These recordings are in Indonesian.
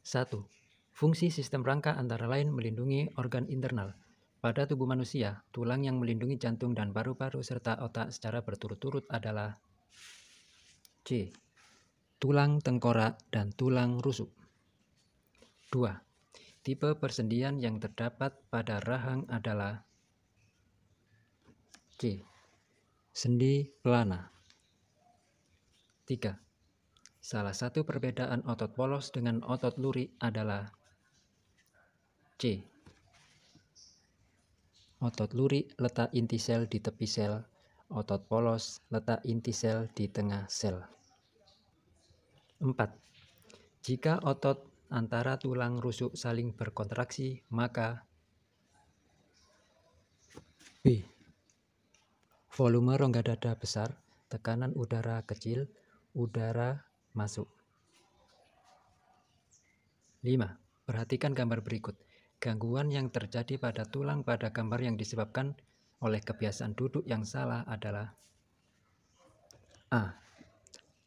1. Fungsi sistem rangka antara lain melindungi organ internal. Pada tubuh manusia, tulang yang melindungi jantung dan paru-paru serta otak secara berturut-turut adalah C. Tulang tengkorak dan tulang rusuk. 2. Tipe persendian yang terdapat pada rahang adalah C. Sendi pelana. 3. Salah satu perbedaan otot polos dengan otot lurik adalah C. Otot lurik letak inti sel di tepi sel, otot polos letak inti sel di tengah sel. 4. Jika otot antara tulang rusuk saling berkontraksi, maka B. Volume rongga dada besar, tekanan udara kecil, udara masuk. 5. Perhatikan gambar berikut. Gangguan yang terjadi pada tulang pada gambar yang disebabkan oleh kebiasaan duduk yang salah adalah A.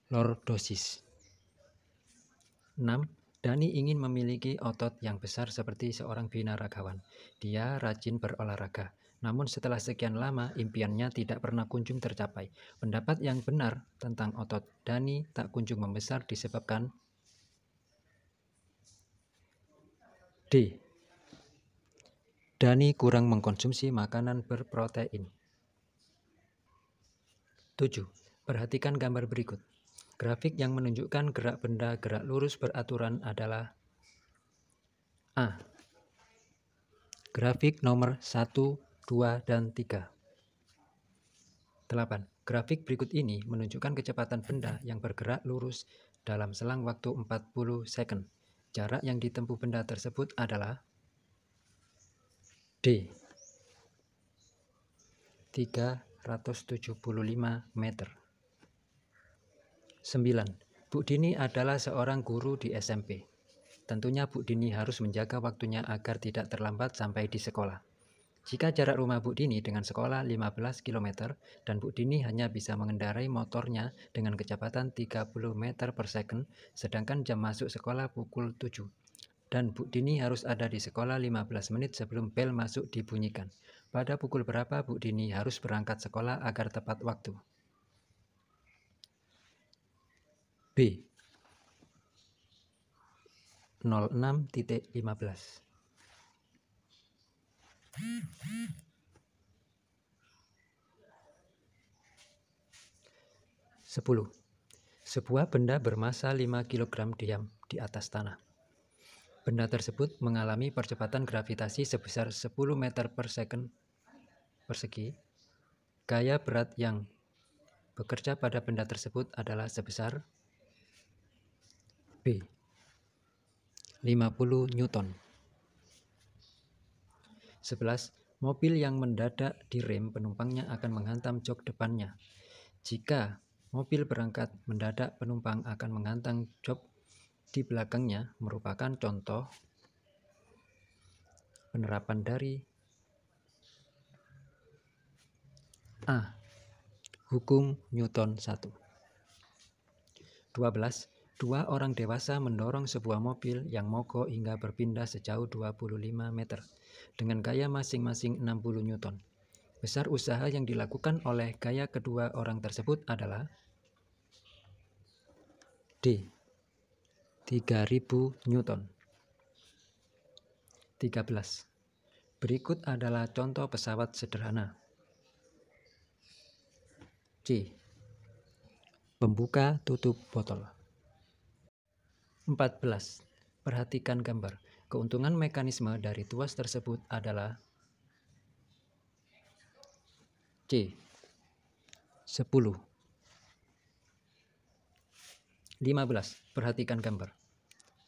Lordosis. 6. Dani ingin memiliki otot yang besar seperti seorang binaragawan. Dia rajin berolahraga. Namun setelah sekian lama, impiannya tidak pernah kunjung tercapai. Pendapat yang benar tentang otot Dani tak kunjung membesar disebabkan D. Dani kurang mengkonsumsi makanan berprotein. 7. Perhatikan gambar berikut. Grafik yang menunjukkan gerak benda gerak lurus beraturan adalah A. Grafik nomor 1, 2, dan 3. 8. Grafik berikut ini menunjukkan kecepatan benda yang bergerak lurus dalam selang waktu 40 second. Jarak yang ditempuh benda tersebut adalah D. 375 meter. 9. Bu Dini adalah seorang guru di SMP. Tentunya Bu Dini harus menjaga waktunya agar tidak terlambat sampai di sekolah. Jika jarak rumah Bu Dini dengan sekolah 15 km dan Bu Dini hanya bisa mengendarai motornya dengan kecepatan 30 meter per second, sedangkan jam masuk sekolah pukul 7. Dan Bu Dini harus ada di sekolah 15 menit sebelum bel masuk dibunyikan. Pada pukul berapa Bu Dini harus berangkat sekolah agar tepat waktu? B. 06.15. 10. Sebuah benda bermassa 5 kg diam di atas tanah. Benda tersebut mengalami percepatan gravitasi sebesar 10 meter per second persegi. Gaya berat yang bekerja pada benda tersebut adalah sebesar B. 50 Newton. 11. Mobil yang mendadak direm penumpangnya akan menghantam jok depannya. Jika mobil berangkat mendadak, penumpang akan menghantam jok di belakangnya, merupakan contoh penerapan dari A. Hukum Newton 1. 12. Dua orang dewasa mendorong sebuah mobil yang mogok hingga berpindah sejauh 25 meter dengan gaya masing-masing 60 Newton. Besar usaha yang dilakukan oleh gaya kedua orang tersebut adalah D. 3000 Newton. 13. Berikut adalah contoh pesawat sederhana. C. Pembuka tutup botol. 14. Perhatikan gambar. Keuntungan mekanisme dari tuas tersebut adalah C. 10. 15. Perhatikan gambar.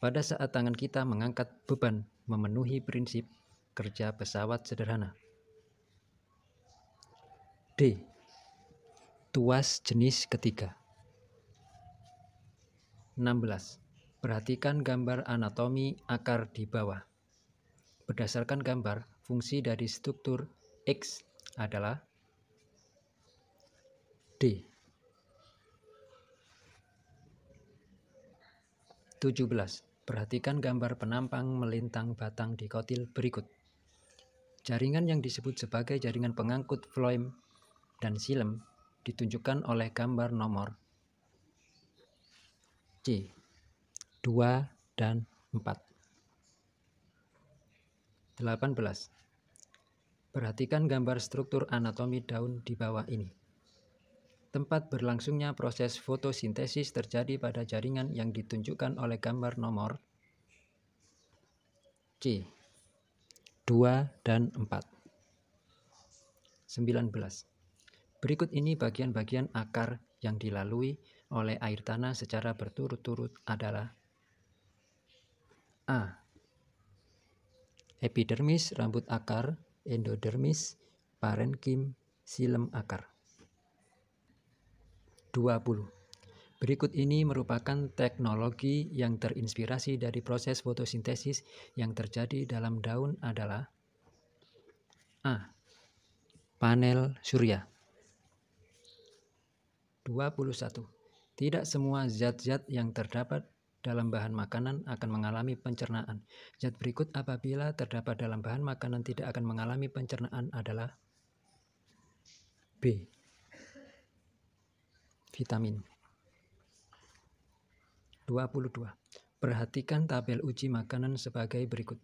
Pada saat tangan kita mengangkat beban memenuhi prinsip kerja pesawat sederhana. D. Tuas jenis ketiga. 16. Perhatikan gambar anatomi akar di bawah. Berdasarkan gambar, fungsi dari struktur X adalah D. 17. Perhatikan gambar penampang melintang batang dikotil berikut. Jaringan yang disebut sebagai jaringan pengangkut floem dan xilem ditunjukkan oleh gambar nomor C, 2 dan 4. 18. Perhatikan gambar struktur anatomi daun di bawah ini. Tempat berlangsungnya proses fotosintesis terjadi pada jaringan yang ditunjukkan oleh gambar nomor C, 2 dan 4. 19. Berikut ini bagian-bagian akar yang dilalui oleh air tanah secara berturut-turut adalah: A. Epidermis rambut akar, endodermis, parenkim, xilem akar. 20. Berikut ini merupakan teknologi yang terinspirasi dari proses fotosintesis yang terjadi dalam daun adalah: A. Panel surya. 21. Tidak semua zat-zat yang terdapat dalam bahan makanan akan mengalami pencernaan. Zat berikut apabila terdapat dalam bahan makanan tidak akan mengalami pencernaan adalah: B. Vitamin. 22. Perhatikan tabel uji makanan sebagai berikut.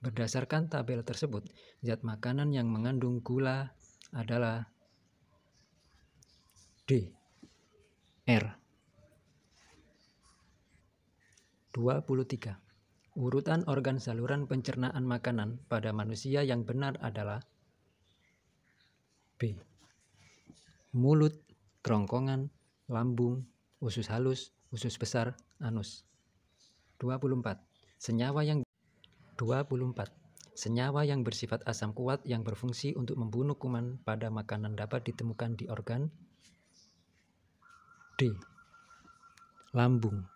Berdasarkan tabel tersebut, zat makanan yang mengandung gula adalah D. R. 23. Urutan organ saluran pencernaan makanan pada manusia yang benar adalah: B. Mulut, kerongkongan, lambung, usus halus, usus besar, anus. 24. Senyawa yang bersifat asam kuat yang berfungsi untuk membunuh kuman pada makanan dapat ditemukan di organ D. Lambung.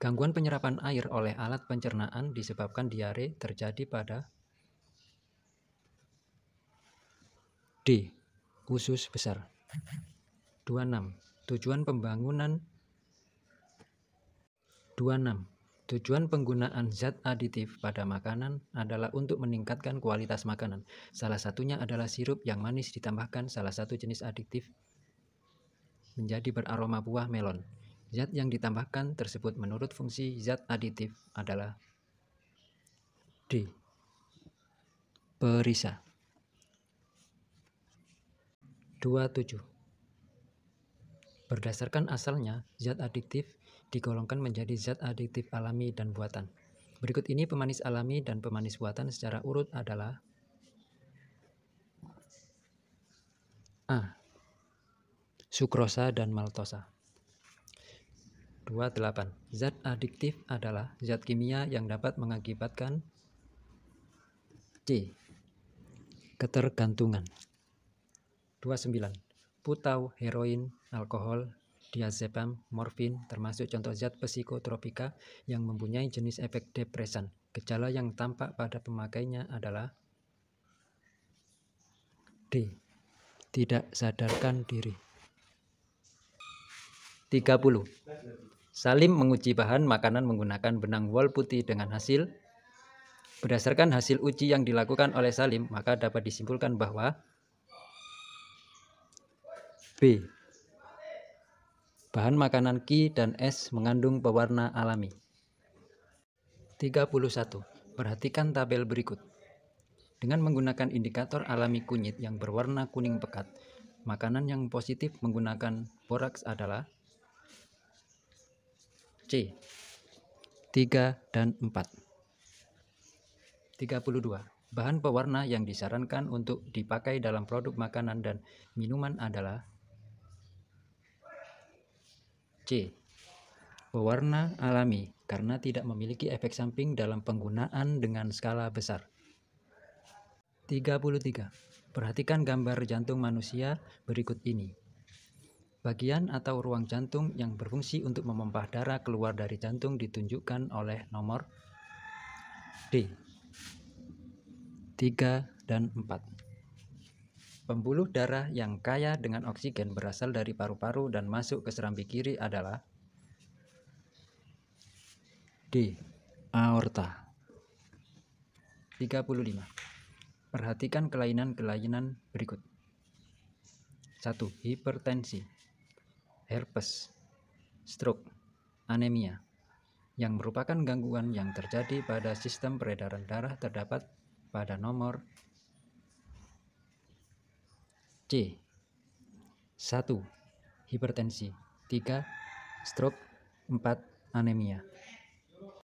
Gangguan penyerapan air oleh alat pencernaan disebabkan diare terjadi pada D. Usus besar. 26. Tujuan penggunaan zat aditif pada makanan adalah untuk meningkatkan kualitas makanan. Salah satunya adalah sirup yang manis ditambahkan salah satu jenis aditif menjadi beraroma buah melon. Zat yang ditambahkan tersebut menurut fungsi zat aditif adalah D. Perisa. 27. Berdasarkan asalnya, zat aditif digolongkan menjadi zat aditif alami dan buatan. Berikut ini pemanis alami dan pemanis buatan secara urut adalah: A. Sukrosa dan maltosa. 28. Zat adiktif adalah zat kimia yang dapat mengakibatkan C. Ketergantungan. 29. Putau, heroin, alkohol, diazepam, morfin termasuk contoh zat psikotropika yang mempunyai jenis efek depresan. Gejala yang tampak pada pemakainya adalah D. Tidak sadarkan diri. 30. Salim menguji bahan makanan menggunakan benang wol putih dengan hasil. Berdasarkan hasil uji yang dilakukan oleh Salim, maka dapat disimpulkan bahwa B. Bahan makanan Q dan S mengandung pewarna alami. 31. Perhatikan tabel berikut. Dengan menggunakan indikator alami kunyit yang berwarna kuning pekat, makanan yang positif menggunakan boraks adalah C. 3 dan 4. 32. Bahan pewarna yang disarankan untuk dipakai dalam produk makanan dan minuman adalah C. Pewarna alami karena tidak memiliki efek samping dalam penggunaan dengan skala besar. 33. Perhatikan gambar jantung manusia berikut ini. Bagian atau ruang jantung yang berfungsi untuk memompah darah keluar dari jantung ditunjukkan oleh nomor D. 3 dan 4. Pembuluh darah yang kaya dengan oksigen berasal dari paru-paru dan masuk ke serambi kiri adalah D. Aorta. 35. Perhatikan kelainan-kelainan berikut. 1. Hipertensi, herpes, stroke, anemia, yang merupakan gangguan yang terjadi pada sistem peredaran darah terdapat pada nomor C. 1. Hipertensi, 3. Stroke, 4. Anemia.